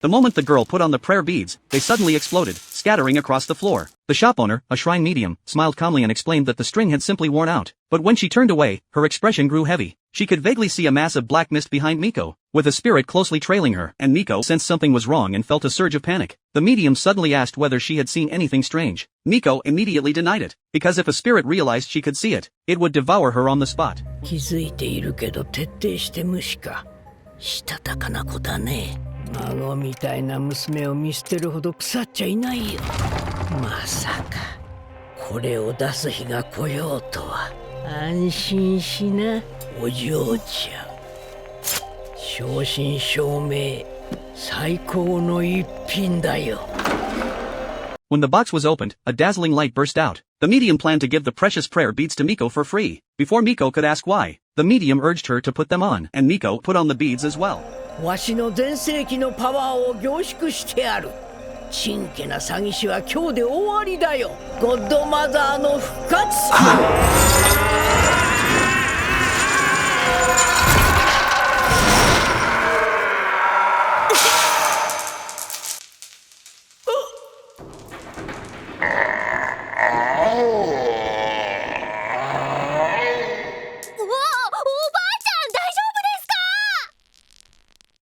The moment the girl put on the prayer beads, they suddenly exploded, scattering across the floor. The shop owner, a shrine medium, smiled calmly and explained that the string had simply worn out. But when she turned away, her expression grew heavy. She could vaguely see a mass of black mist behind Miko, with a spirit closely trailing her, and Miko sensed something was wrong and felt a surge of panic. The medium suddenly asked whether she had seen anything strange. Miko immediately denied it, because if a spirit realized she could see it, it would devour her on the spot. 気づいているけど徹底して無視か。したたかな子だね。孫みたいな娘を見捨てるほど腐っちゃいないよ。まさかこれを出す日が来ようとは。安心しな、お嬢ちゃん。正真正銘最高の一品だよ。When the box was opened, a dazzling light burst out. The medium planned to give the precious prayer beads to Miko for free. Before Miko could ask why, the medium urged her to put them on, and Miko put on the beads as well. わしの全盛期のパワーを凝縮してやる。ちんけな詐欺師は今日で終わりだよ。ゴッドマザーの復活。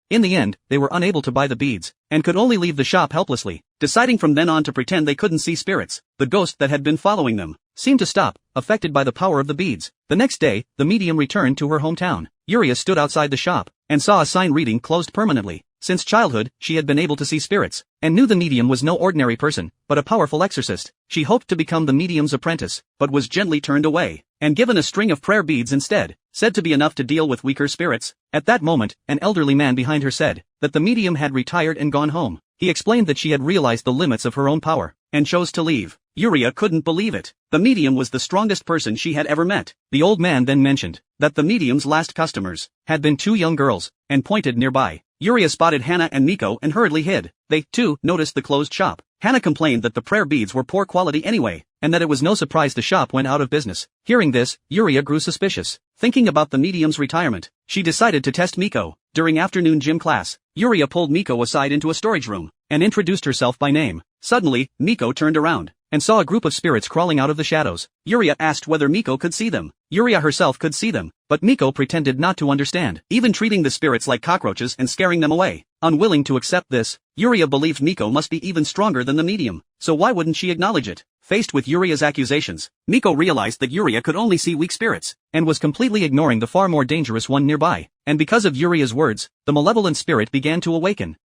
In the end, they were unable to buy the beads, and could only leave the shop helplessly, deciding from then on to pretend they couldn't see spirits. The ghost that had been following them seemed to stop, affected by the power of the beads. The next day, the medium returned to her hometown. Yuria stood outside the shop, and saw a sign reading closed permanently. Since childhood, she had been able to see spirits, and knew the medium was no ordinary person, but a powerful exorcist. She hoped to become the medium's apprentice, but was gently turned away, and given a string of prayer beads instead, said to be enough to deal with weaker spirits. At that moment, an elderly man behind her said that the medium had retired and gone home. He explained that she had realized the limits of her own power, and chose to leave. Yuria couldn't believe it. The medium was the strongest person she had ever met. The old man then mentioned that the medium's last customers had been two young girls, and pointed nearby. Yuria spotted Hana and Miko and hurriedly hid. They, too, noticed the closed shop. Hana complained that the prayer beads were poor quality anyway, and that it was no surprise the shop went out of business. Hearing this, Yuria grew suspicious. Thinking about the medium's retirement, she decided to test Miko. During afternoon gym class, Yuria pulled Miko aside into a storage room, and introduced herself by name. Suddenly, Miko turned around, and saw a group of spirits crawling out of the shadows. Yuria asked whether Miko could see them. Yuria herself could see them, but Miko pretended not to understand, even treating the spirits like cockroaches and scaring them away. Unwilling to accept this, Yuria believed Miko must be even stronger than the medium, so why wouldn't she acknowledge it? Faced with Yuria's accusations, Miko realized that Yuria could only see weak spirits, and was completely ignoring the far more dangerous one nearby. And because of Yuria's words, the malevolent spirit began to awaken.